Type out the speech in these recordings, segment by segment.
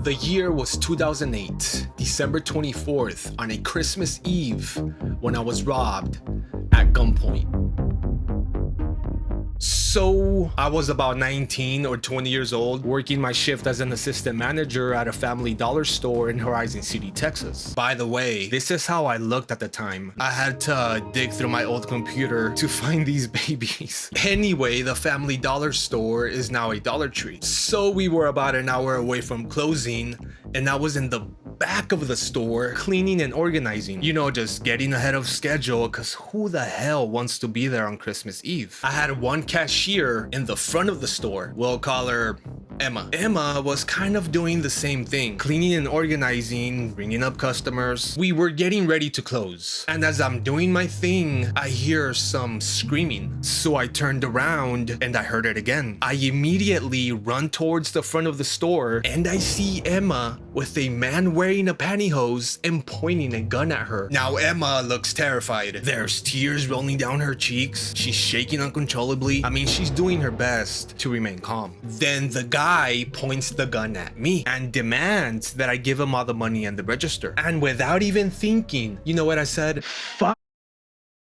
The year was 2008, December 24th, on a Christmas Eve, when I was robbed at gunpoint. So I was about 19 or 20 years old, working my shift as an assistant manager at a Family Dollar store in Horizon City, Texas. By the way, this is how I looked at the time. I had to dig through my old computer to find these babies. Anyway, the Family Dollar store is now a Dollar Tree. So we were about an hour away from closing, and I was in the back of the store cleaning and organizing, you know, just getting ahead of schedule, because who the hell wants to be there on Christmas Eve? I had one cashier in the front of the store. We'll call her Emma. Emma was kind of doing the same thing, cleaning and organizing, bringing up customers. We were getting ready to close, and as I'm doing my thing, I hear some screaming. So I turned around and I heard it again. I immediately run towards the front of the store, and I see Emma with a man wearing a pantyhose and pointing a gun at her. Now Emma looks terrified. There's tears rolling down her cheeks. She's shaking uncontrollably. I mean, she's doing her best to remain calm. Then the guy points the gun at me and demands that I give him all the money and the register. And without even thinking, you know what I said? Fuck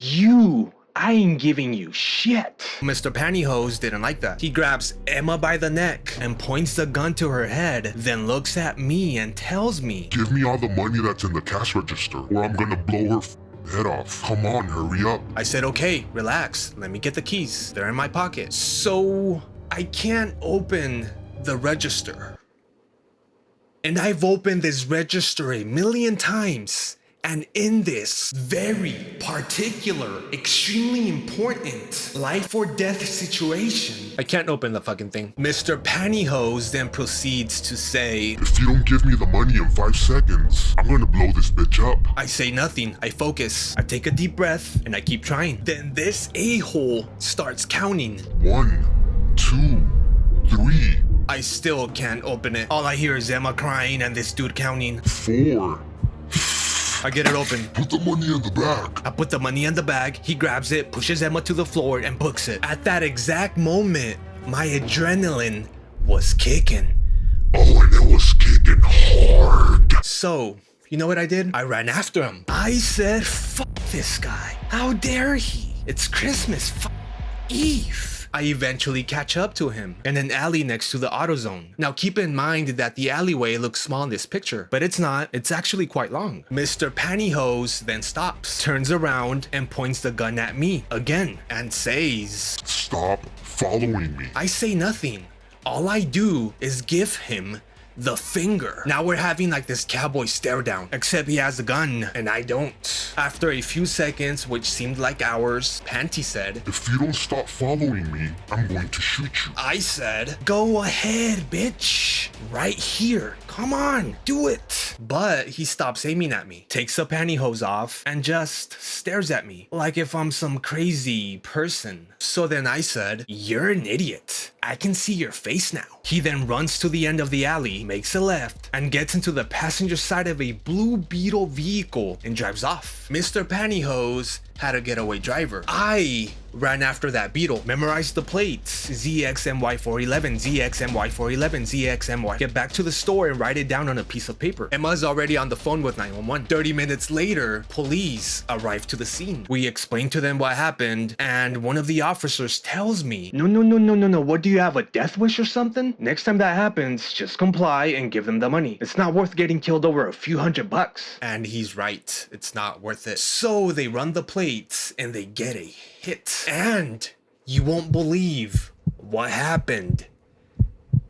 you. I ain't giving you shit. Mr. Pantyhose didn't like that. He grabs Emma by the neck and points the gun to her head, then looks at me and tells me, "Give me all the money that's in the cash register, or I'm gonna blow her head off. Come on, hurry up." I said, okay, relax. Let me get the keys. They're in my pocket. So I can't open the register. And I've opened this register a million times. And in this very particular, extremely important life or death situation, I can't open the fucking thing. Mr. Pantyhose then proceeds to say, "If you don't give me the money in 5 seconds, I'm gonna blow this bitch up." I say nothing. I focus. I take a deep breath and I keep trying. Then this a-hole starts counting. 1, 2, 3. I still can't open it. All I hear is Emma crying and this dude counting. 4. I get it open. Put the money in the bag. I put the money in the bag. He grabs it, pushes Emma to the floor, and books it. At that exact moment, my adrenaline was kicking. Oh, and it was kicking hard. So, you know what I did? I ran after him. I said, fuck this guy. How dare he? It's Christmas Eve. I eventually catch up to him in an alley next to the AutoZone. Now keep in mind that the alleyway looks small in this picture, but it's not. It's actually quite long. Mr. Pantyhose then stops, turns around, and points the gun at me again and says, "Stop following me." I say nothing. All I do is give him the finger. Now we're having like this cowboy stare down, except he has a gun and I don't. After a few seconds, which seemed like hours, Panty said, "If you don't stop following me, I'm going to shoot you." I said, "Go ahead, bitch. Right here. Come on, do it." But he stops aiming at me, takes the pantyhose off, and just stares at me like if I'm some crazy person. So then I said, "You're an idiot. I can see your face now." He then runs to the end of the alley, makes a left, and gets into the passenger side of a Blue Beetle vehicle and drives off. Mr. Pantyhose had a getaway driver. I ran after that Beetle, memorized the plates, ZXMY411, ZXMY411, ZXMY. Get back to the store and write it down on a piece of paper. Emma's already on the phone with 911. 30 minutes later, police arrived to the scene. We explained to them what happened, and one of the officers tells me, No, what do you have, a death wish or something? Next time that happens, just comply and give them the money. It's not worth getting killed over a few $100. And he's right, it's not worth it. So they run the plates and they get a hit. And you won't believe what happened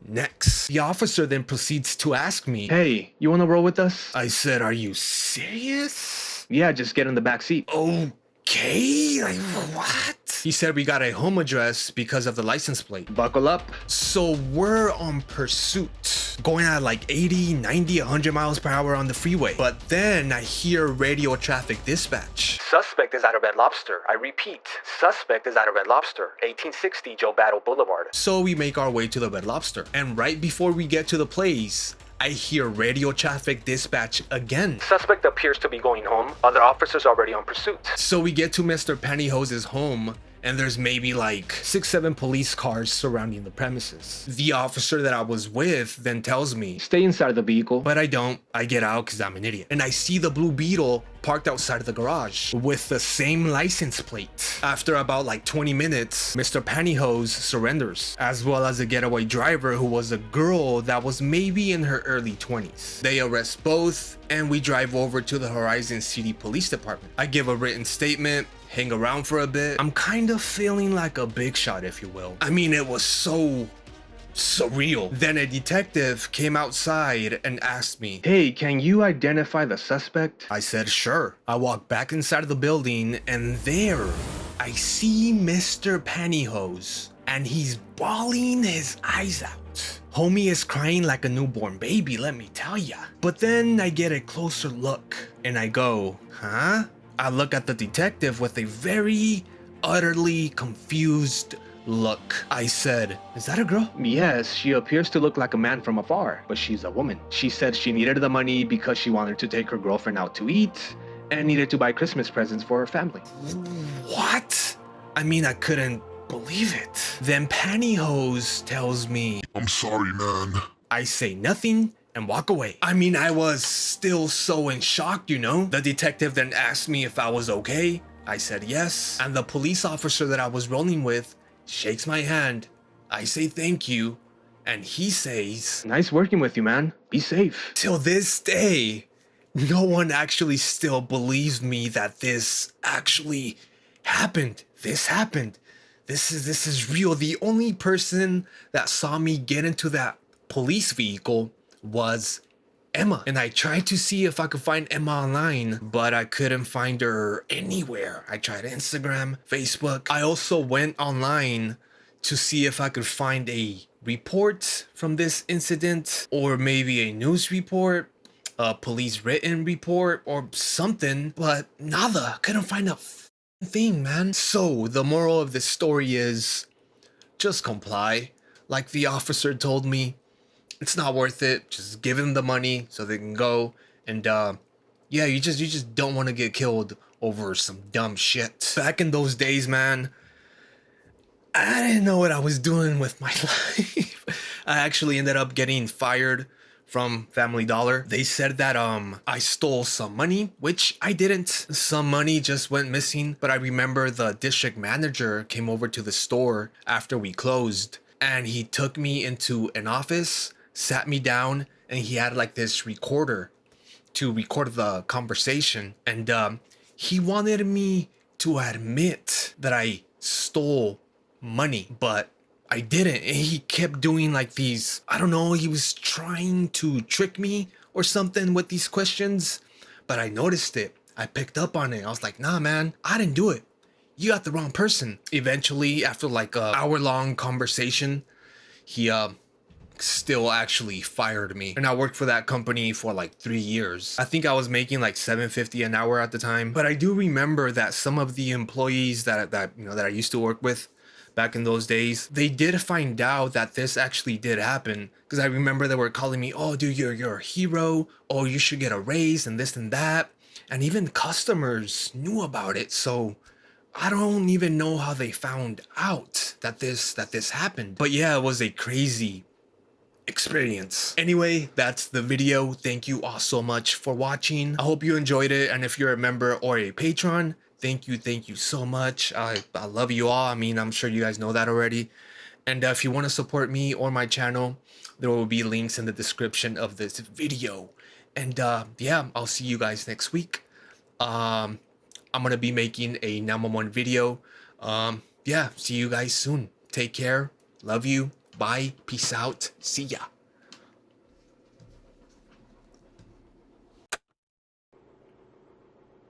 next. The officer then proceeds to ask me, "Hey, you wanna roll with us?" I said, "Are you serious?" "Yeah, just get in the back seat." Okay, like what? He said we got a home address because of the license plate. Buckle up. So we're on pursuit, going at like 80, 90, 100 miles per hour on the freeway. But then I hear radio traffic dispatch. Suspect is at a Red Lobster. I repeat, suspect is at a Red Lobster, 1860 Joe Battle Boulevard. So we make our way to the Red Lobster. And right before we get to the place, I hear radio traffic dispatch again. Suspect appears to be going home. Other officers already on pursuit. So we get to Mr. Pantyhose's home, and there's maybe like 6-7 police cars surrounding the premises. The officer that I was with then tells me, stay inside the vehicle, but I don't. I get out because I'm an idiot, and I see the blue Beetle parked outside of the garage with the same license plate. After about like 20 minutes, Mr. Pantyhose surrenders, as well as a getaway driver who was a girl that was maybe in her early 20s. They arrest both, and we drive over to the Horizon City Police Department. I give a written statement, hang around for a bit. I'm kind of feeling like a big shot, if you will. I mean, it was so surreal. Then a detective came outside and asked me, hey, can you identify the suspect? I said, sure. I walked back inside of the building, and there I see Mr. Pantyhose, and he's bawling his eyes out. Homie is crying like a newborn baby, let me tell ya. But then I get a closer look, and I go, huh? I look at the detective with a very utterly confused look. I said, is that a girl? Yes, she appears to look like a man from afar, but she's a woman. She said she needed the money because she wanted to take her girlfriend out to eat and needed to buy Christmas presents for her family. What? I mean, I couldn't believe it. Then Pantyhose tells me, I'm sorry, man. I say nothing and walk away. I mean, I was still so in shock, you know? The detective then asked me if I was okay. I said yes. And the police officer that I was rolling with shakes my hand. I say thank you, and he says, nice working with you, man. Be safe. Till this day, no one actually still believes me that this actually happened. This happened. This is real. The only person that saw me get into that police vehicle was Emma, and I tried to see if I could find Emma online, but I couldn't find her anywhere. I tried Instagram, Facebook. I also went online to see if I could find a report from this incident, or maybe a news report, a police written report, or something, but nada. Couldn't find a thing, man. So the moral of this story is just comply. Like the officer told me, it's not worth it. Just give them the money so they can go. And yeah, you just don't want to get killed over some dumb shit. Back in those days, man, I didn't know what I was doing with my life. I actually ended up getting fired from Family Dollar. They said that I stole some money, which I didn't. Some money just went missing, but I remember the district manager came over to the store after we closed, and he took me into an office, sat me down, and he had like this recorder to record the conversation, and he wanted me to admit that I stole money, but I didn't. And he kept doing like these, I don't know, he was trying to trick me or something with these questions, but I noticed it. I picked up on it. I was like, nah, man, I didn't do it. You got the wrong person. Eventually, after like a hour-long conversation, he still actually fired me, and I worked for that company for like 3 years. I think I was making like $7.50 an hour at the time, but I do remember that some of the employees that I used to work with back in those days, they did find out that this actually did happen, because I remember they were calling me, oh dude, you're a hero, oh you should get a raise and this and that, and even customers knew about it. So I don't even know how they found out that this happened, but yeah, it was a crazy experience. Anyway, that's the video. Thank you all so much for watching. I hope you enjoyed it, and if you're a member or a patron, thank you so much. I love you all. I mean, I'm sure you guys know that already. And if you want to support me or my channel, there will be links in the description of this video. And yeah, I'll see you guys next week. I'm gonna be making a 911 video. Yeah, see you guys soon. Take care. Love you. Bye. Peace out. See ya.